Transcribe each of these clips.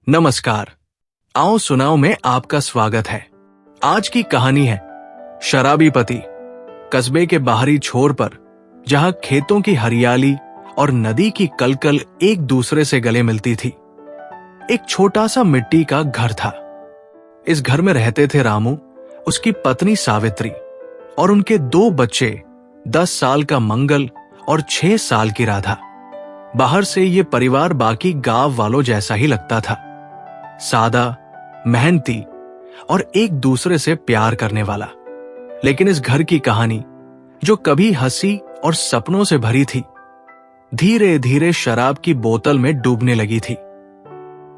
नमस्कार। आओ सुनाओ में आपका स्वागत है। आज की कहानी है शराबी पति। कस्बे के बाहरी छोर पर, जहां खेतों की हरियाली और नदी की कलकल एक दूसरे से गले मिलती थी, एक छोटा सा मिट्टी का घर था। इस घर में रहते थे रामू, उसकी पत्नी सावित्री और उनके 2 बच्चे, 10 साल का मंगल और 6 साल की राधा। बाहर से ये परिवार बाकी गांव वालों जैसा ही लगता था, सादा, मेहनती और एक दूसरे से प्यार करने वाला। लेकिन इस घर की कहानी, जो कभी हंसी और सपनों से भरी थी, धीरे धीरे शराब की बोतल में डूबने लगी थी।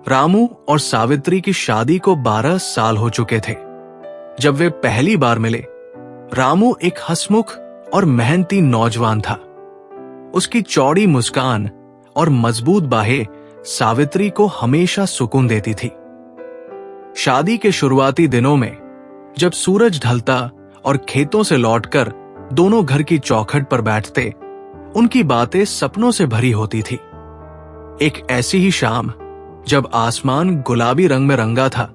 रामू और सावित्री की शादी को 12 साल हो चुके थे। जब वे पहली बार मिले, रामू एक हंसमुख और मेहनती नौजवान था। उसकी चौड़ी मुस्कान और मजबूत बाहें सावित्री को हमेशा सुकून देती थी। शादी के शुरुआती दिनों में, जब सूरज ढलता और खेतों से लौटकर दोनों घर की चौखट पर बैठते, उनकी बातें सपनों से भरी होती थी। एक ऐसी ही शाम, जब आसमान गुलाबी रंग में रंगा था,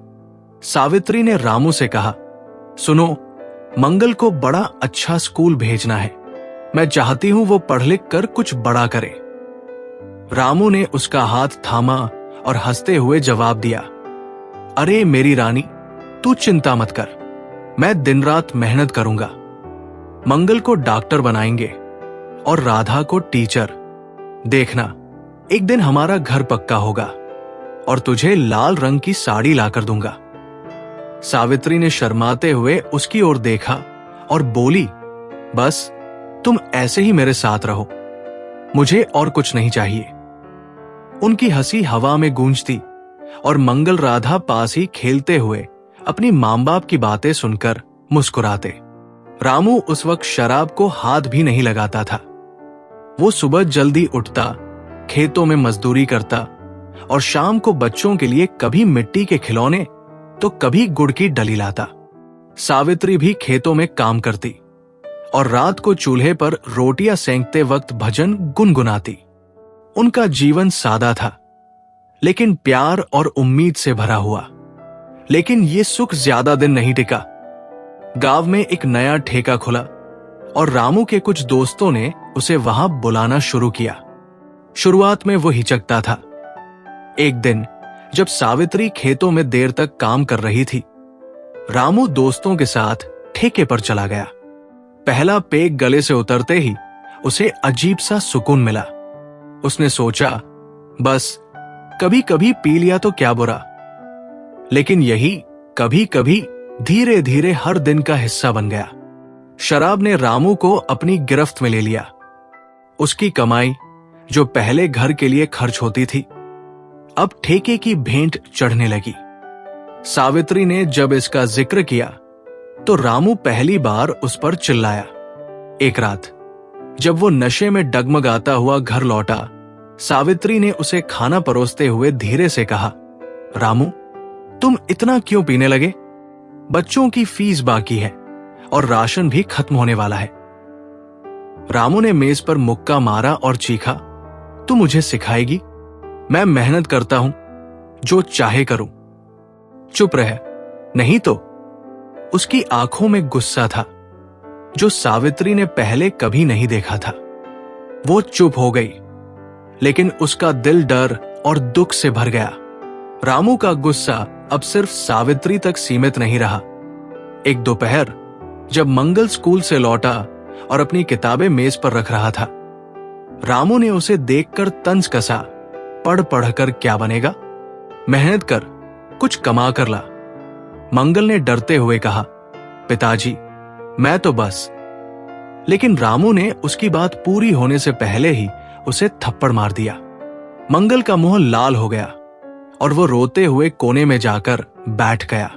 सावित्री ने रामू से कहा, सुनो, मंगल को बड़ा अच्छा स्कूल भेजना है। मैं चाहती हूं वो पढ़ लिख कर कुछ बड़ा करे। रामू ने उसका हाथ थामा और हंसते हुए जवाब दिया, अरे मेरी रानी, तू चिंता मत कर, मैं दिन रात मेहनत करूंगा। मंगल को डॉक्टर बनाएंगे और राधा को टीचर। देखना, एक दिन हमारा घर पक्का होगा और तुझे लाल रंग की साड़ी लाकर दूंगा। सावित्री ने शर्माते हुए उसकी ओर देखा और बोली, बस तुम ऐसे ही मेरे साथ रहो, मुझे और कुछ नहीं चाहिए। उनकी हंसी हवा में गूंजती और मंगल राधा पास ही खेलते हुए अपनी मां बाप की बातें सुनकर मुस्कुराते। रामू उस वक्त शराब को हाथ भी नहीं लगाता था। वो सुबह जल्दी उठता, खेतों में मजदूरी करता और शाम को बच्चों के लिए कभी मिट्टी के खिलौने तो कभी गुड़ की डली लाता। सावित्री भी खेतों में काम करती और रात को चूल्हे पर रोटियां सेंकते वक्त भजन गुनगुनाती। उनका जीवन सादा था, लेकिन प्यार और उम्मीद से भरा हुआ। लेकिन ये सुख ज्यादा दिन नहीं टिका। गांव में एक नया ठेका खुला और रामू के कुछ दोस्तों ने उसे वहां बुलाना शुरू किया। शुरुआत में वो हिचकता था। एक दिन, जब सावित्री खेतों में देर तक काम कर रही थी, रामू दोस्तों के साथ ठेके पर चला गया। पहला पेग गले से उतरते ही उसे अजीब सा सुकून मिला। उसने सोचा, बस कभी कभी पी लिया तो क्या बुरा। लेकिन यही कभी कभी धीरे धीरे हर दिन का हिस्सा बन गया। शराब ने रामू को अपनी गिरफ्त में ले लिया। उसकी कमाई, जो पहले घर के लिए खर्च होती थी, अब ठेके की भेंट चढ़ने लगी। सावित्री ने जब इसका जिक्र किया तो रामू पहली बार उस पर चिल्लाया। एक रात, जब वो नशे में डगमगाता हुआ घर लौटा, सावित्री ने उसे खाना परोसते हुए धीरे से कहा, रामू, तुम इतना क्यों पीने लगे? बच्चों की फीस बाकी है और राशन भी खत्म होने वाला है। रामू ने मेज पर मुक्का मारा और चीखा, तू मुझे सिखाएगी? मैं मेहनत करता हूं, जो चाहे करूं। चुप रह, नहीं तो। उसकी आंखों में गुस्सा था, जो सावित्री ने पहले कभी नहीं देखा था। वो चुप हो गई, लेकिन उसका दिल डर और दुख से भर गया। रामू का गुस्सा अब सिर्फ सावित्री तक सीमित नहीं रहा। एक दोपहर, जब मंगल स्कूल से लौटा और अपनी किताबें मेज पर रख रहा था, रामू ने उसे देखकर तंज कसा, पढ़ पढ़कर क्या बनेगा? मेहनत कर, कुछ कमा कर ला। मंगल ने डरते हुए कहा, पिताजी, मैं तो बस। लेकिन रामू ने उसकी बात पूरी होने से पहले ही उसे थप्पड़ मार दिया। मंगल का मुंह लाल हो गया और वो रोते हुए कोने में जाकर बैठ गया।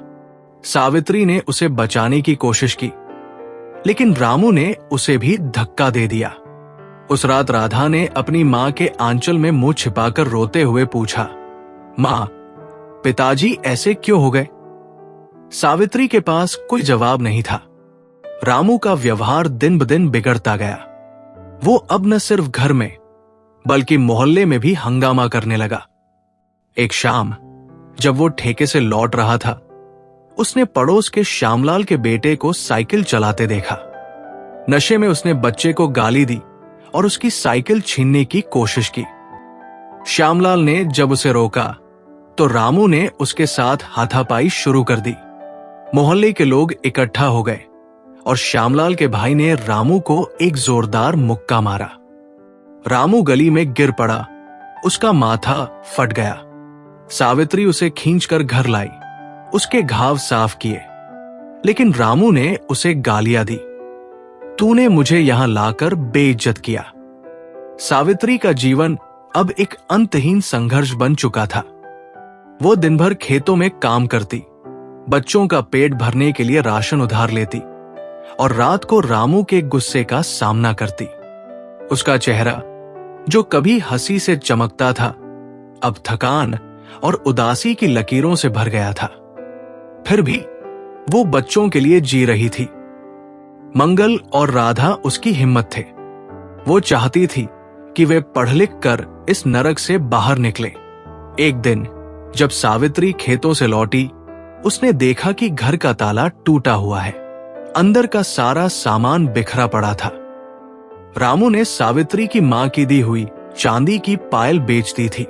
सावित्री ने उसे बचाने की कोशिश की, लेकिन रामू ने उसे भी धक्का दे दिया। उस रात राधा ने अपनी मां के आंचल में मुंह छिपाकर रोते हुए पूछा, मां, पिताजी ऐसे क्यों हो गए? सावित्री के पास कोई जवाब नहीं था। रामू का व्यवहार दिन ब दिन बिगड़ता गया। वो अब न सिर्फ घर में, बल्कि मोहल्ले में भी हंगामा करने लगा। एक शाम, जब वो ठेके से लौट रहा था, उसने पड़ोस के श्यामलाल के बेटे को साइकिल चलाते देखा। नशे में उसने बच्चे को गाली दी और उसकी साइकिल छीनने की कोशिश की। श्यामलाल ने जब उसे रोका तो रामू ने उसके साथ हाथापाई शुरू कर दी। मोहल्ले के लोग इकट्ठा हो गए और श्यामलाल के भाई ने रामू को एक जोरदार मुक्का मारा। रामू गली में गिर पड़ा, उसका माथा फट गया। सावित्री उसे खींचकर घर लाई, उसके घाव साफ किए, लेकिन रामू ने उसे गालियां दी। तूने मुझे यहां लाकर बेइज्जत किया। सावित्री का जीवन अब एक अंतहीन संघर्ष बन चुका था। वो दिन भर खेतों में काम करती, बच्चों का पेट भरने के लिए राशन उधार लेती और रात को रामू के गुस्से का सामना करती। उसका चेहरा, जो कभी हंसी से चमकता था, अब थकान और उदासी की लकीरों से भर गया था। फिर भी वो बच्चों के लिए जी रही थी। मंगल और राधा उसकी हिम्मत थे। वो चाहती थी कि वे पढ़ लिख कर इस नरक से बाहर निकले। एक दिन जब सावित्री खेतों से लौटी, उसने देखा कि घर का ताला टूटा हुआ है, अंदर का सारा सामान बिखरा पड़ा था। रामू ने सावित्री की मां की दी हुई चांदी की पायल बेच दी थी।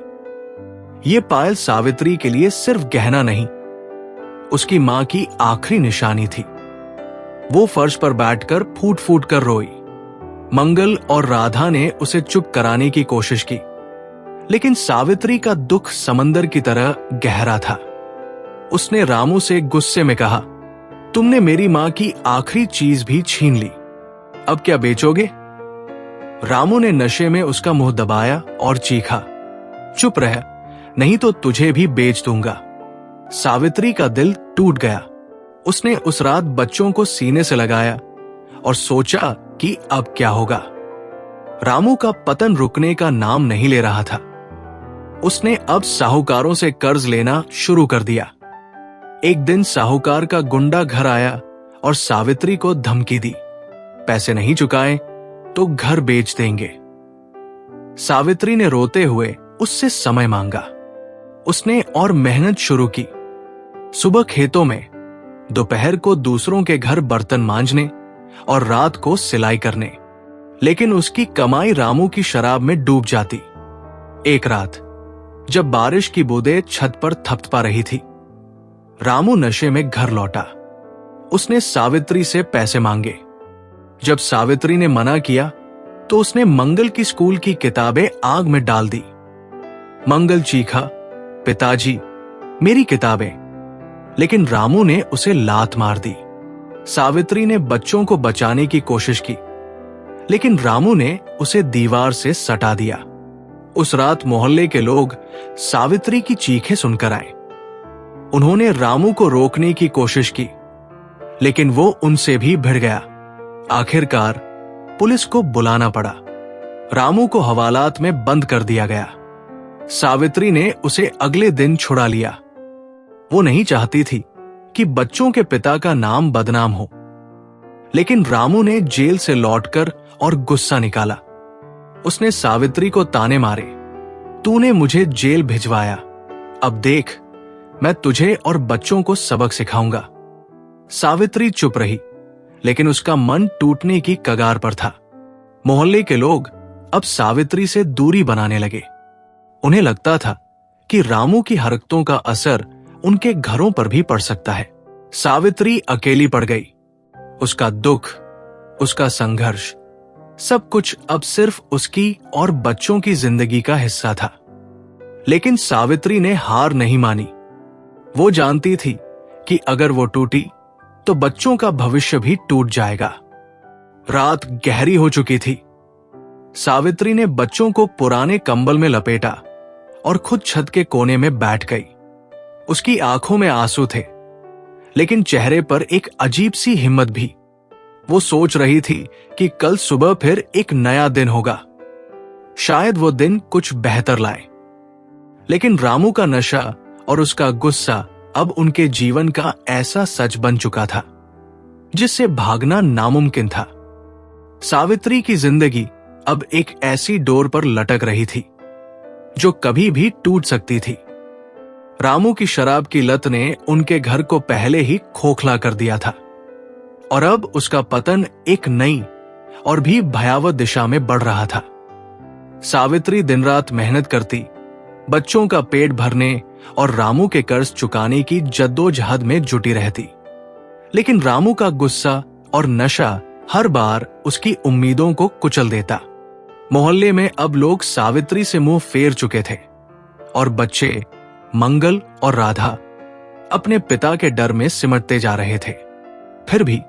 ये पायल सावित्री के लिए सिर्फ गहना नहीं, उसकी मां की आखिरी निशानी थी। वो फर्श पर बैठकर फूट फूट कर रोई। मंगल और राधा ने उसे चुप कराने की कोशिश की, लेकिन सावित्री का दुख समंदर की तरह गहरा था। उसने रामू से गुस्से में कहा, तुमने मेरी मां की आखिरी चीज भी छीन ली, अब क्या बेचोगे? रामू ने नशे में उसका मुंह दबाया और चीखा, चुप रह, नहीं तो तुझे भी बेच दूंगा। सावित्री का दिल टूट गया। उसने उस रात बच्चों को सीने से लगाया और सोचा कि अब क्या होगा। रामू का पतन रुकने का नाम नहीं ले रहा था। उसने अब साहूकारों से कर्ज लेना शुरू कर दिया। एक दिन साहूकार का गुंडा घर आया और सावित्री को धमकी दी, पैसे नहीं चुकाए तो घर बेच देंगे। सावित्री ने रोते हुए उससे समय मांगा। उसने और मेहनत शुरू की। सुबह खेतों में, दोपहर को दूसरों के घर बर्तन मांजने और रात को सिलाई करने, लेकिन उसकी कमाई रामू की शराब में डूब जाती। एक रात जब बारिश की बूंदें छत पर थपथपा रही थी, रामू नशे में घर लौटा। उसने सावित्री से पैसे मांगे। जब सावित्री ने मना किया तो उसने मंगल की स्कूल की किताबें आग में डाल दी। मंगल चीखा, पिताजी, मेरी किताबें, लेकिन रामू ने उसे लात मार दी। सावित्री ने बच्चों को बचाने की कोशिश की, लेकिन रामू ने उसे दीवार से सटा दिया। उस रात मोहल्ले के लोग सावित्री की चीखें सुनकर आए। उन्होंने रामू को रोकने की कोशिश की, लेकिन वो उनसे भी भिड़ गया। आखिरकार पुलिस को बुलाना पड़ा। रामू को हवालात में बंद कर दिया गया। सावित्री ने उसे अगले दिन छुड़ा लिया। वो नहीं चाहती थी कि बच्चों के पिता का नाम बदनाम हो, लेकिन रामू ने जेल से लौटकर और गुस्सा निकाला। उसने सावित्री को ताने मारे, तूने मुझे जेल भिजवाया, अब देख मैं तुझे और बच्चों को सबक सिखाऊंगा। सावित्री चुप रही, लेकिन उसका मन टूटने की कगार पर था। मोहल्ले के लोग अब सावित्री से दूरी बनाने लगे। उन्हें लगता था कि रामू की हरकतों का असर उनके घरों पर भी पड़ सकता है। सावित्री अकेली पड़ गई। उसका दुख, उसका संघर्ष, सब कुछ अब सिर्फ उसकी और बच्चों की जिंदगी का हिस्सा था। लेकिन सावित्री ने हार नहीं मानी। वो जानती थी कि अगर वो टूटी तो बच्चों का भविष्य भी टूट जाएगा। रात गहरी हो चुकी थी। सावित्री ने बच्चों को पुराने कंबल में लपेटा और खुद छत के कोने में बैठ गई। उसकी आंखों में आंसू थे, लेकिन चेहरे पर एक अजीब सी हिम्मत भी। वो सोच रही थी कि कल सुबह फिर एक नया दिन होगा। शायद वो दिन कुछ बेहतर लाए। लेकिन रामू का नशा और उसका गुस्सा अब उनके जीवन का ऐसा सच बन चुका था जिससे भागना नामुमकिन था। सावित्री की जिंदगी अब एक ऐसी डोर पर लटक रही थी जो कभी भी टूट सकती थी। रामू की शराब की लत ने उनके घर को पहले ही खोखला कर दिया था और अब उसका पतन एक नई और भी भयावह दिशा में बढ़ रहा था। सावित्री दिन रात मेहनत करती, बच्चों का पेट भरने और रामू के कर्ज चुकाने की जद्दोजहद में जुटी रहती। लेकिन रामू का गुस्सा और नशा हर बार उसकी उम्मीदों को कुचल देता। मोहल्ले में अब लोग सावित्री से मुंह फेर चुके थे और बच्चे मंगल और राधा अपने पिता के डर में सिमटते जा रहे थे। फिर भी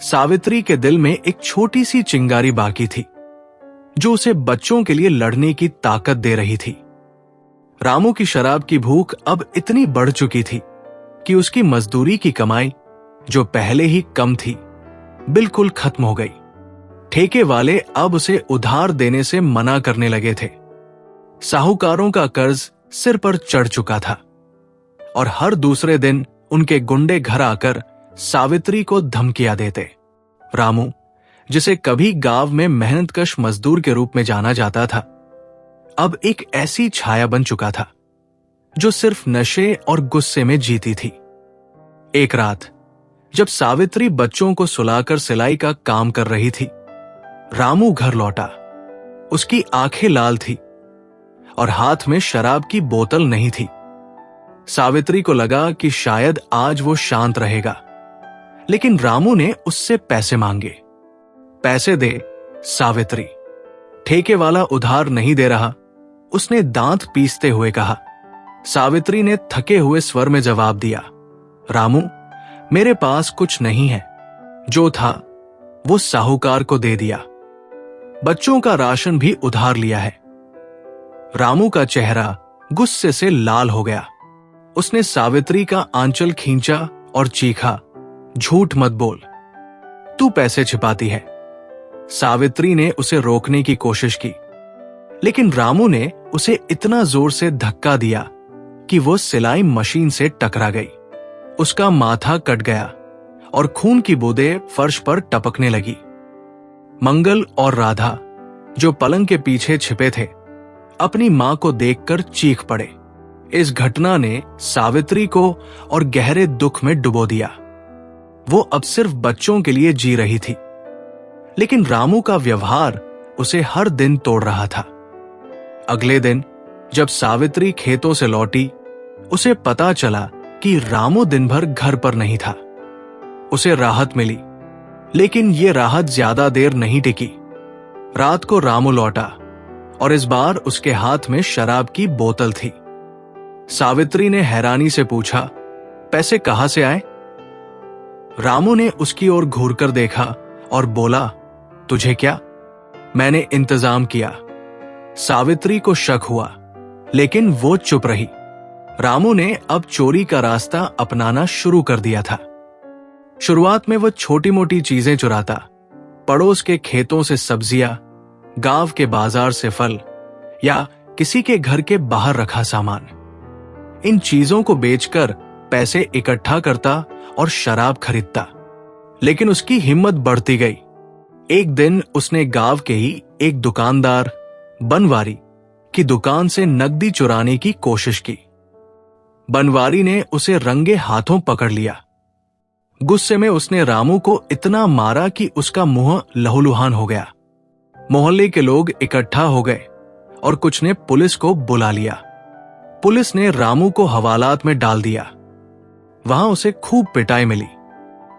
सावित्री के दिल में एक छोटी सी चिंगारी बाकी थी जो उसे बच्चों के लिए लड़ने की ताकत दे रही थी। रामू की शराब की भूख अब इतनी बढ़ चुकी थी कि उसकी मजदूरी की कमाई, जो पहले ही कम थी, बिल्कुल खत्म हो गई। ठेके वाले अब उसे उधार देने से मना करने लगे थे। साहूकारों का कर्ज सिर पर चढ़ चुका था और हर दूसरे दिन उनके गुंडे घर आकर सावित्री को धमकियां देते। रामू, जिसे कभी गांव में मेहनतकश मजदूर के रूप में जाना जाता था, अब एक ऐसी छाया बन चुका था जो सिर्फ नशे और गुस्से में जीती थी। एक रात जब सावित्री बच्चों को सुलाकर सिलाई का काम कर रही थी, रामू घर लौटा। उसकी आंखें लाल थी और हाथ में शराब की बोतल नहीं थी। सावित्री को लगा कि शायद आज वो शांत रहेगा, लेकिन रामू ने उससे पैसे मांगे। पैसे दे सावित्री। ठेके वाला उधार नहीं दे रहा, उसने दांत पीसते हुए कहा। सावित्री ने थके हुए स्वर में जवाब दिया, रामू, मेरे पास कुछ नहीं है। जो था वो साहूकार को दे दिया। बच्चों का राशन भी उधार लिया है। रामू का चेहरा गुस्से से लाल हो गया। उसने सावित्री का आंचल खींचा और चीखा, झूठ मत बोल, तू पैसे छिपाती है। सावित्री ने उसे रोकने की कोशिश की, लेकिन रामू ने उसे इतना जोर से धक्का दिया कि वो सिलाई मशीन से टकरा गई। उसका माथा कट गया और खून की बूंदें फर्श पर टपकने लगी। मंगल और राधा, जो पलंग के पीछे छिपे थे, अपनी मां को देखकर चीख पड़े। इस घटना ने सावित्री को और गहरे दुख में डुबो दिया। वो अब सिर्फ बच्चों के लिए जी रही थी, लेकिन रामू का व्यवहार उसे हर दिन तोड़ रहा था। अगले दिन जब सावित्री खेतों से लौटी, उसे पता चला कि रामू दिन भर घर पर नहीं था। उसे राहत मिली, लेकिन यह राहत ज्यादा देर नहीं टिकी। रात को रामू लौटा और इस बार उसके हाथ में शराब की बोतल थी। सावित्री ने हैरानी से पूछा, पैसे कहां से आए? रामू ने उसकी ओर घूरकर देखा और बोला, तुझे क्या? मैंने इंतजाम किया। सावित्री को शक हुआ, लेकिन वो चुप रही। रामू ने अब चोरी का रास्ता अपनाना शुरू कर दिया था। शुरुआत में वो छोटी मोटी चीजें चुराता, पड़ोस के खेतों से सब्जियां, गांव के बाजार से फल या किसी के घर के बाहर रखा सामान। इन चीजों को बेचकर पैसे इकट्ठा करता और शराब खरीदता। लेकिन उसकी हिम्मत बढ़ती गई। एक दिन उसने गांव के ही एक दुकानदार बनवारी की दुकान से नकदी चुराने की कोशिश की। बनवारी ने उसे रंगे हाथों पकड़ लिया। गुस्से में उसने रामू को इतना मारा कि उसका मुंह लहूलुहान हो गया। मोहल्ले के लोग इकट्ठा हो गए और कुछ ने पुलिस को बुला लिया। पुलिस ने रामू को हवालात में डाल दिया। वहां उसे खूब पिटाई मिली।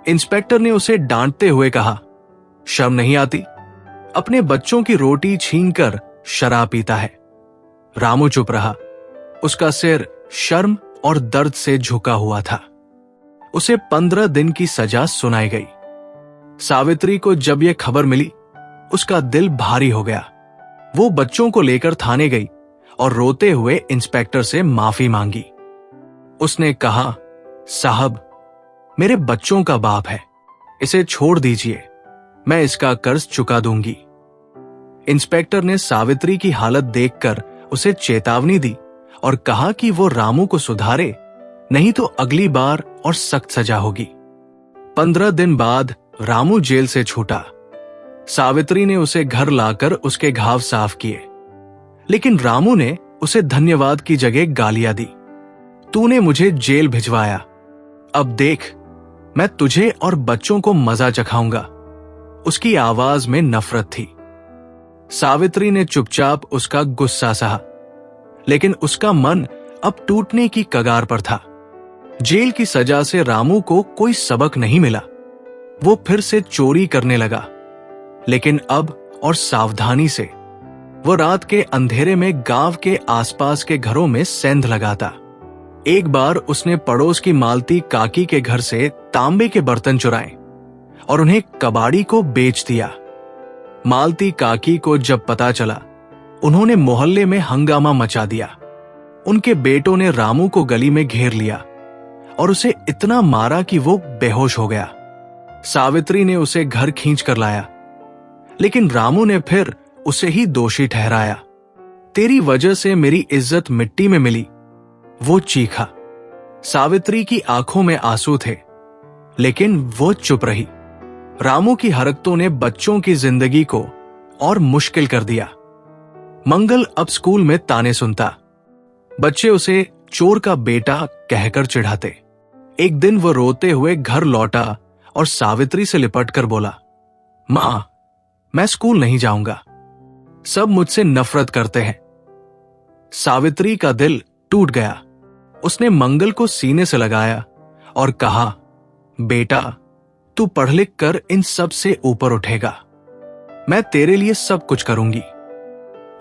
इंस्पेक्टर ने उसे डांटते हुए कहा, शर्म नहीं आती? अपने बच्चों की रोटी छीनकर शराब पीता है। रामू चुप रहा। उसका सिर शर्म और दर्द से झुका हुआ था। उसे 15 दिन की सजा सुनाई गई। सावित्री को जब यह खबर मिली, उसका दिल भारी हो गया। वो बच्चों को लेकर थाने गई और रोते हुए इंस्पेक्टर से माफी मांगी। उसने कहा, साहब, मेरे बच्चों का बाप है, इसे छोड़ दीजिए, मैं इसका कर्ज चुका दूंगी। इंस्पेक्टर ने सावित्री की हालत देखकर उसे चेतावनी दी और कहा कि वो रामू को सुधारे, नहीं तो अगली बार और सख्त सजा होगी। 15 दिन बाद रामू जेल से छूटा। सावित्री ने उसे घर लाकर उसके घाव साफ किए, लेकिन रामू ने उसे धन्यवाद की जगह गालियां दी। तूने मुझे जेल भिजवाया। अब देख, मैं तुझे और बच्चों को मजा चखाऊंगा। उसकी आवाज में नफरत थी। सावित्री ने चुपचाप उसका गुस्सा सहा, लेकिन उसका मन अब टूटने की कगार पर था। जेल की सजा से रामू को कोई सबक नहीं मिला। वो फिर से चोरी करने लगा, लेकिन अब और सावधानी से। वो रात के अंधेरे में गांव के आसपास के घरों में सेंध लगाता। एक बार उसने पड़ोस की मालती काकी के घर से तांबे के बर्तन चुराए और उन्हें कबाड़ी को बेच दिया। मालती काकी को जब पता चला, उन्होंने मोहल्ले में हंगामा मचा दिया। उनके बेटों ने रामू को गली में घेर लिया और उसे इतना मारा कि वो बेहोश हो गया। सावित्री ने उसे घर खींच कर लाया, लेकिन रामू ने फिर उसे ही दोषी ठहराया। तेरी वजह से मेरी इज्जत मिट्टी में मिली, वो चीखा। सावित्री की आंखों में आंसू थे, लेकिन वो चुप रही। रामू की हरकतों ने बच्चों की जिंदगी को और मुश्किल कर दिया। मंगल अब स्कूल में ताने सुनता। बच्चे उसे चोर का बेटा कहकर चिढ़ाते। एक दिन वो रोते हुए घर लौटा और सावित्री से लिपट कर बोला, मां, मैं स्कूल नहीं जाऊंगा। सब मुझसे नफरत करते हैं। सावित्री का दिल टूट गया। उसने मंगल को सीने से लगाया और कहा, बेटा, तू पढ़ लिख कर इन सब से ऊपर उठेगा। मैं तेरे लिए सब कुछ करूंगी।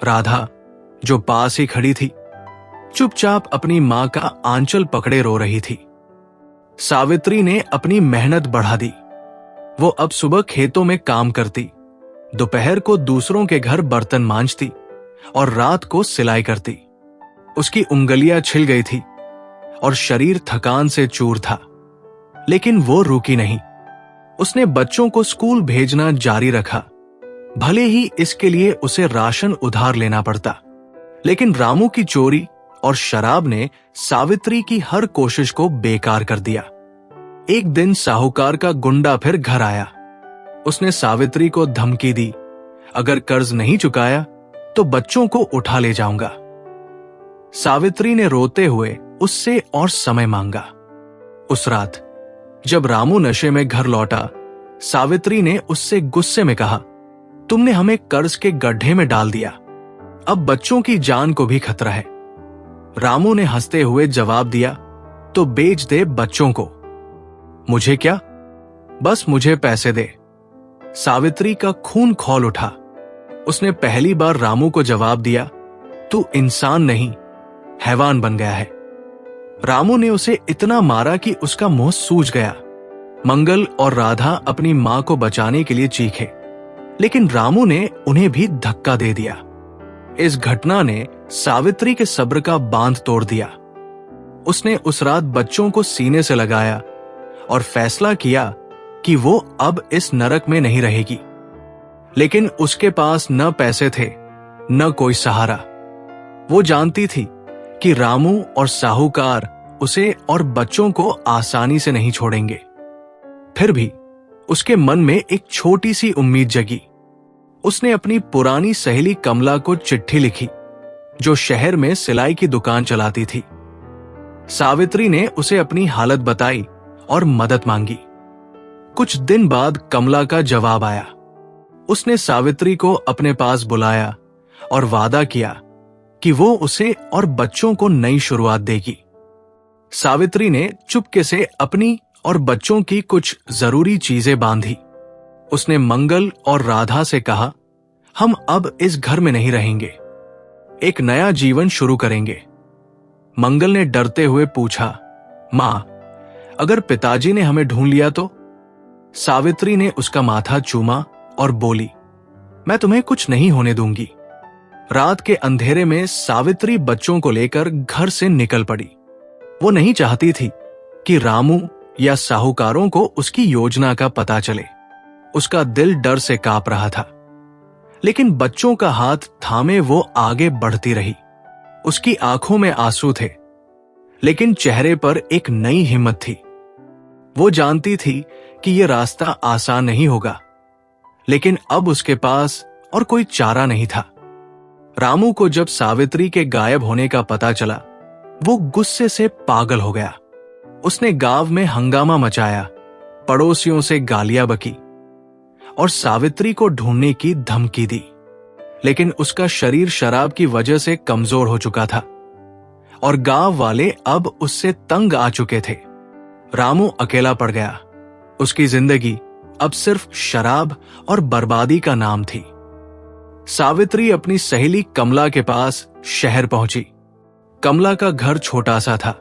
राधा, जो पास ही खड़ी थी, चुपचाप अपनी मां का आंचल पकड़े रो रही थी। सावित्री ने अपनी मेहनत बढ़ा दी। वो अब सुबह खेतों में काम करती, दोपहर को दूसरों के घर बर्तन मांजती और रात को सिलाई करती। उसकी उंगलियां छिल गई थी और शरीर थकान से चूर था, लेकिन वो रुकी नहीं। उसने बच्चों को स्कूल भेजना जारी रखा, भले ही इसके लिए उसे राशन उधार लेना पड़ता। लेकिन रामू की चोरी और शराब ने सावित्री की हर कोशिश को बेकार कर दिया। एक दिन साहूकार का गुंडा फिर घर आया। उसने सावित्री को धमकी दी, अगर कर्ज नहीं चुकाया तो बच्चों को उठा ले जाऊंगा। सावित्री ने रोते हुए उससे और समय मांगा। उस रात जब रामू नशे में घर लौटा, सावित्री ने उससे गुस्से में कहा, तुमने हमें कर्ज के गड्ढे में डाल दिया, अब बच्चों की जान को भी खतरा है। रामू ने हंसते हुए जवाब दिया, तो बेच दे बच्चों को। मुझे क्या, बस मुझे पैसे दे। सावित्री का खून खौल उठा। उसने पहली बार रामू को जवाब दिया, तू इंसान नहीं, हैवान बन गया है। रामू ने उसे इतना मारा कि उसका मुंह सूज गया। मंगल और राधा अपनी मां को बचाने के लिए चीखे, लेकिन रामू ने उन्हें भी धक्का दे दिया। इस घटना ने सावित्री के सब्र का बांध तोड़ दिया। उसने उस रात बच्चों को सीने से लगाया और फैसला किया कि वो अब इस नरक में नहीं रहेगी। लेकिन उसके पास न पैसे थे, न कोई सहारा। वो जानती थी कि रामू और साहूकार उसे और बच्चों को आसानी से नहीं छोड़ेंगे। फिर भी उसके मन में एक छोटी सी उम्मीद जगी। उसने अपनी पुरानी सहेली कमला को चिट्ठी लिखी, जो शहर में सिलाई की दुकान चलाती थी। सावित्री ने उसे अपनी हालत बताई और मदद मांगी। कुछ दिन बाद कमला का जवाब आया। उसने सावित्री को अपने पास बुलाया और वादा किया कि वो उसे और बच्चों को नई शुरुआत देगी। सावित्री ने चुपके से अपनी और बच्चों की कुछ जरूरी चीजें बांधी। उसने मंगल और राधा से कहा, हम अब इस घर में नहीं रहेंगे, एक नया जीवन शुरू करेंगे। मंगल ने डरते हुए पूछा, मां, अगर पिताजी ने हमें ढूंढ लिया तो? सावित्री ने उसका माथा चूमा और बोली, मैं तुम्हें कुछ नहीं होने दूंगी। रात के अंधेरे में सावित्री बच्चों को लेकर घर से निकल पड़ी। वो नहीं चाहती थी कि रामू या साहूकारों को उसकी योजना का पता चले। उसका दिल डर से कांप रहा था, लेकिन बच्चों का हाथ थामे वो आगे बढ़ती रही। उसकी आंखों में आंसू थे, लेकिन चेहरे पर एक नई हिम्मत थी। वो जानती थी कि यह रास्ता आसान नहीं होगा, लेकिन अब उसके पास और कोई चारा नहीं था। रामू को जब सावित्री के गायब होने का पता चला, वो गुस्से से पागल हो गया। उसने गांव में हंगामा मचाया, पड़ोसियों से गालियां बकी और सावित्री को ढूंढने की धमकी दी। लेकिन उसका शरीर शराब की वजह से कमजोर हो चुका था और गांव वाले अब उससे तंग आ चुके थे। रामू अकेला पड़ गया। उसकी जिंदगी अब सिर्फ शराब और बर्बादी का नाम थी। सावित्री अपनी सहेली कमला के पास शहर पहुंची। कमला का घर छोटा सा था,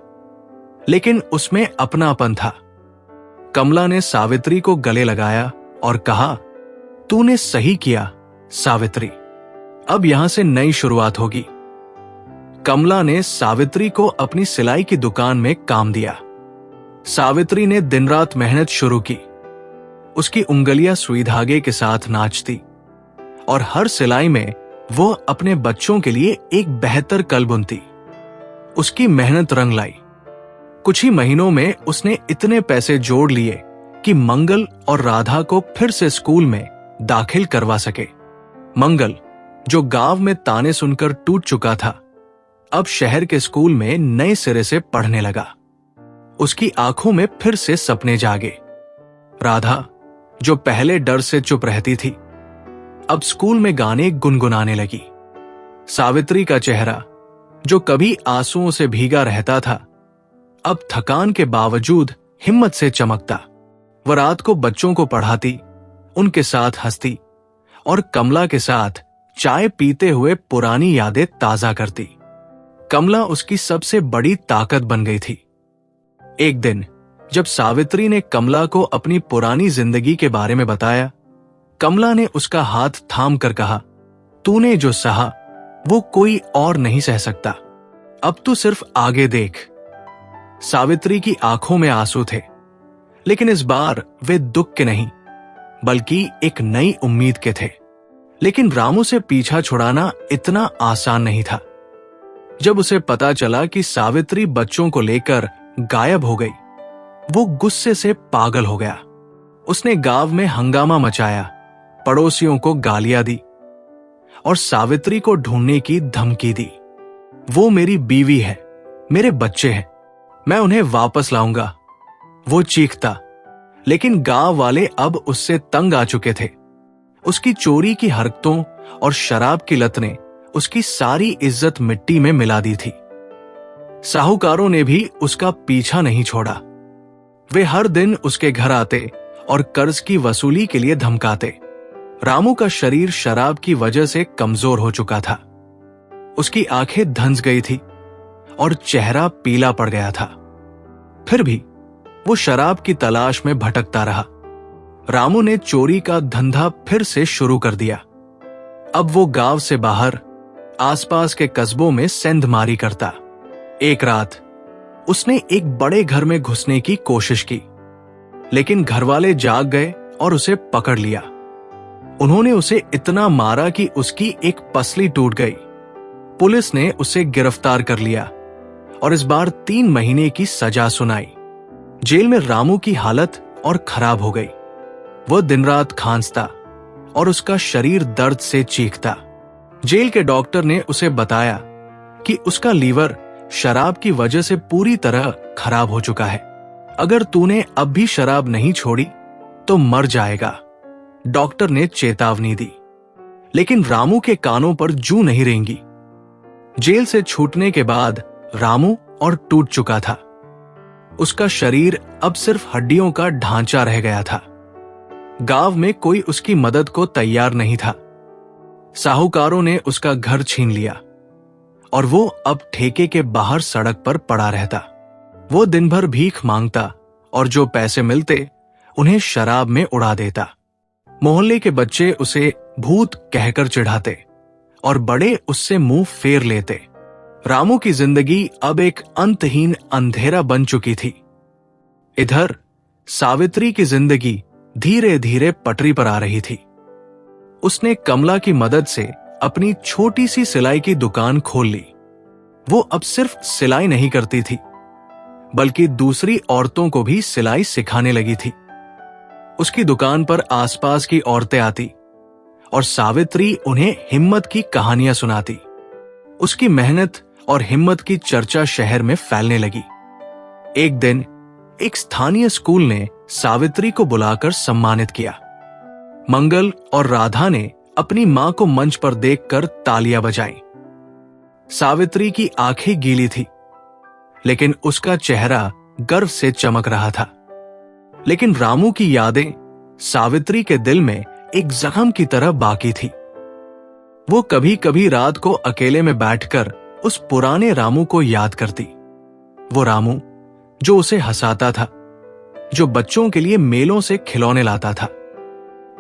लेकिन उसमें अपनापन था। कमला ने सावित्री को गले लगाया और कहा, तूने सही किया सावित्री, अब यहां से नई शुरुआत होगी। कमला ने सावित्री को अपनी सिलाई की दुकान में काम दिया। सावित्री ने दिन रात मेहनत शुरू की। उसकी उंगलियां सुई धागे के साथ नाचती और हर सिलाई में वो अपने बच्चों के लिए एक बेहतर कल बुनती। उसकी मेहनत रंग लाई। कुछ ही महीनों में उसने इतने पैसे जोड़ लिए कि मंगल और राधा को फिर से स्कूल में दाखिल करवा सके। मंगल, जो गांव में ताने सुनकर टूट चुका था, अब शहर के स्कूल में नए सिरे से पढ़ने लगा। उसकी आंखों में फिर से सपने जागे। राधा, जो पहले डर से चुप रहती थी, अब स्कूल में गाने गुनगुनाने लगी। सावित्री का चेहरा, जो कभी आंसुओं से भीगा रहता था, अब थकान के बावजूद हिम्मत से चमकता। वह रात को बच्चों को पढ़ाती, उनके साथ हंसती और कमला के साथ चाय पीते हुए पुरानी यादें ताजा करती। कमला उसकी सबसे बड़ी ताकत बन गई थी। एक दिन जब सावित्री ने कमला को अपनी पुरानी जिंदगी के बारे में बताया, कमला ने उसका हाथ थाम कर कहा, तूने जो सहा वो कोई और नहीं सह सकता। अब तू सिर्फ आगे देख। सावित्री की आंखों में आंसू थे, लेकिन इस बार वे दुख के नहीं, बल्कि एक नई उम्मीद के थे। लेकिन रामू से पीछा छुड़ाना इतना आसान नहीं था। जब उसे पता चला कि सावित्री बच्चों को लेकर गायब हो गई, वो गुस्से से पागल हो गया। उसने गांव में हंगामा मचाया, पड़ोसियों को गालियां दी और सावित्री को ढूंढने की धमकी दी। वो मेरी बीवी है, मेरे बच्चे हैं, मैं उन्हें वापस लाऊंगा, वो चीखता। लेकिन गांव वाले अब उससे तंग आ चुके थे। उसकी चोरी की हरकतों और शराब की लत ने उसकी सारी इज्जत मिट्टी में मिला दी थी। साहूकारों ने भी उसका पीछा नहीं छोड़ा। वे हर दिन उसके घर आते और कर्ज की वसूली के लिए धमकाते। रामू का शरीर शराब की वजह से कमजोर हो चुका था। उसकी आंखें धंस गई थी और चेहरा पीला पड़ गया था। फिर भी वो शराब की तलाश में भटकता रहा। रामू ने चोरी का धंधा फिर से शुरू कर दिया। अब वो गांव से बाहर आसपास के कस्बों में सेंधमारी करता। एक रात उसने एक बड़े घर में घुसने की कोशिश की, लेकिन घरवाले जाग गए और उसे पकड़ लिया। उन्होंने उसे इतना मारा कि उसकी एक पसली टूट गई। पुलिस ने उसे गिरफ्तार कर लिया और इस बार 3 महीने की सजा सुनाई। जेल में रामू की हालत और खराब हो गई। वह दिन रात खांसता और उसका शरीर दर्द से चीखता। जेल के डॉक्टर ने उसे बताया कि उसका लीवर शराब की वजह से पूरी तरह खराब हो चुका है। अगर तूने अब भी शराब नहीं छोड़ी तो मर जाएगा, डॉक्टर ने चेतावनी दी। लेकिन रामू के कानों पर जूं नहीं रेंगी। जेल से छूटने के बाद रामू और टूट चुका था। उसका शरीर अब सिर्फ हड्डियों का ढांचा रह गया था। गांव में कोई उसकी मदद को तैयार नहीं था। साहूकारों ने उसका घर छीन लिया और वो अब ठेके के बाहर सड़क पर पड़ा रहता। वो दिन भर भीख मांगता और जो पैसे मिलते उन्हें शराब में उड़ा देता। मोहल्ले के बच्चे उसे भूत कहकर चिढ़ाते और बड़े उससे मुंह फेर लेते। रामू की जिंदगी अब एक अंतहीन अंधेरा बन चुकी थी। इधर सावित्री की जिंदगी धीरे धीरे पटरी पर आ रही थी। उसने कमला की मदद से अपनी छोटी सी सिलाई की दुकान खोल ली। वो अब सिर्फ सिलाई नहीं करती थी, बल्कि दूसरी औरतों को भी सिलाई सिखाने लगी थी। उसकी दुकान पर आसपास की औरतें आती और सावित्री उन्हें हिम्मत की कहानियां सुनाती। उसकी मेहनत और हिम्मत की चर्चा शहर में फैलने लगी। एक दिन एक स्थानीय स्कूल ने सावित्री को बुलाकर सम्मानित किया। मंगल और राधा ने अपनी मां को मंच पर देखकर तालियां बजाईं। सावित्री की आंखें गीली थी, लेकिन उसका चेहरा गर्व से चमक रहा था। लेकिन रामू की यादें सावित्री के दिल में एक जख्म की तरह बाकी थी। वो कभी कभी रात को अकेले में बैठकर उस पुराने रामू को याद करती। वो रामू जो उसे हंसाता था, जो बच्चों के लिए मेलों से खिलौने लाता था।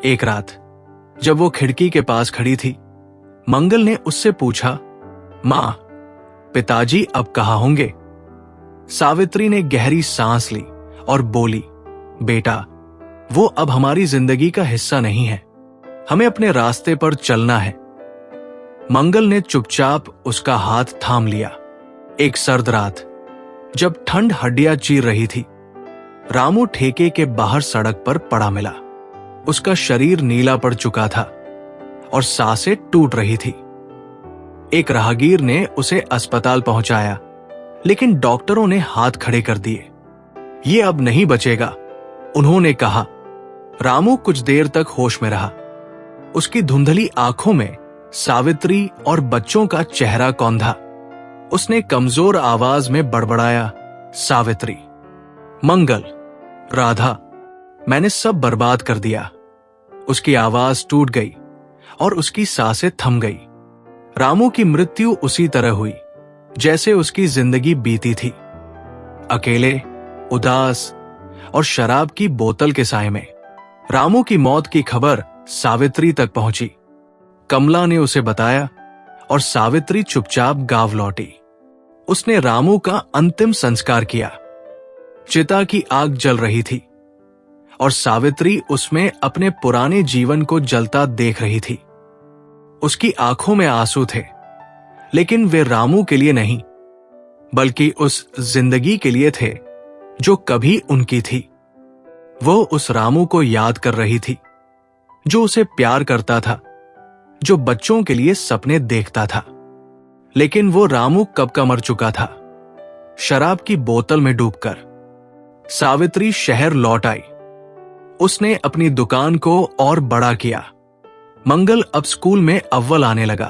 एक रात जब वो खिड़की के पास खड़ी थी, मंगल ने उससे पूछा, मां, पिताजी अब कहाँ होंगे? सावित्री ने गहरी सांस ली और बोली, बेटा, वो अब हमारी जिंदगी का हिस्सा नहीं है। हमें अपने रास्ते पर चलना है। मंगल ने चुपचाप उसका हाथ थाम लिया। एक सर्द रात जब ठंड हड्डियां चीर रही थी, रामू ठेके के बाहर सड़क पर पड़ा मिला। उसका शरीर नीला पड़ चुका था और सांसें टूट रही थी। एक राहगीर ने उसे अस्पताल पहुंचाया, लेकिन डॉक्टरों ने हाथ खड़े कर दिए। ये अब नहीं बचेगा, उन्होंने कहा। रामू कुछ देर तक होश में रहा। उसकी धुंधली आंखों में सावित्री और बच्चों का चेहरा कौंधा। उसने कमजोर आवाज में बड़बड़ाया, सावित्री, मंगल, राधा, मैंने सब बर्बाद कर दिया। उसकी आवाज टूट गई और उसकी सांसें थम गई। रामू की मृत्यु उसी तरह हुई जैसे उसकी जिंदगी बीती थी, अकेले, उदास और शराब की बोतल के साए में। रामू की मौत की खबर सावित्री तक पहुंची। कमला ने उसे बताया और सावित्री चुपचाप गांव लौटी। उसने रामू का अंतिम संस्कार किया। चिता की आग जल रही थी और सावित्री उसमें अपने पुराने जीवन को जलता देख रही थी। उसकी आंखों में आंसू थे, लेकिन वे रामू के लिए नहीं, बल्कि उस जिंदगी के लिए थे जो कभी उनकी थी। वो उस रामू को याद कर रही थी जो उसे प्यार करता था, जो बच्चों के लिए सपने देखता था। लेकिन वो रामू कब का मर चुका था, शराब की बोतल में डूबकर। सावित्री शहर लौट आई। उसने अपनी दुकान को और बड़ा किया। मंगल अब स्कूल में अव्वल आने लगा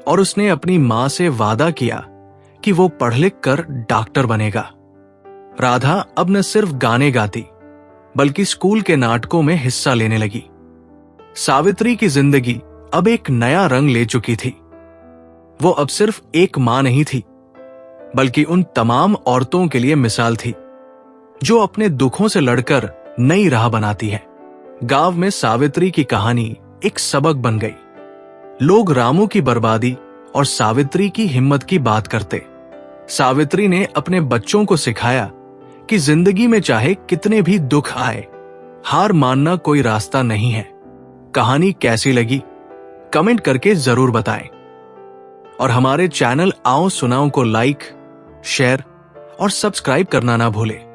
और उसने अपनी मां से वादा किया कि वो पढ़ लिख कर डॉक्टर बनेगा। राधा अब न सिर्फ गाने गाती, बल्कि स्कूल के नाटकों में हिस्सा लेने लगी। सावित्री की जिंदगी अब एक नया रंग ले चुकी थी। वो अब सिर्फ एक मां नहीं थी, बल्कि उन तमाम औरतों के लिए मिसाल थी जो अपने दुखों से लड़कर नई राह बनाती हैं। गांव में सावित्री की कहानी एक सबक बन गई। लोग रामू की बर्बादी और सावित्री की हिम्मत की बात करते। सावित्री ने अपने बच्चों को सिखाया कि जिंदगी में चाहे कितने भी दुख आए, हार मानना कोई रास्ता नहीं है। कहानी कैसी लगी कमेंट करके जरूर बताएं और हमारे चैनल आओ सुनाओ को लाइक, शेयर और सब्सक्राइब करना ना भूलें।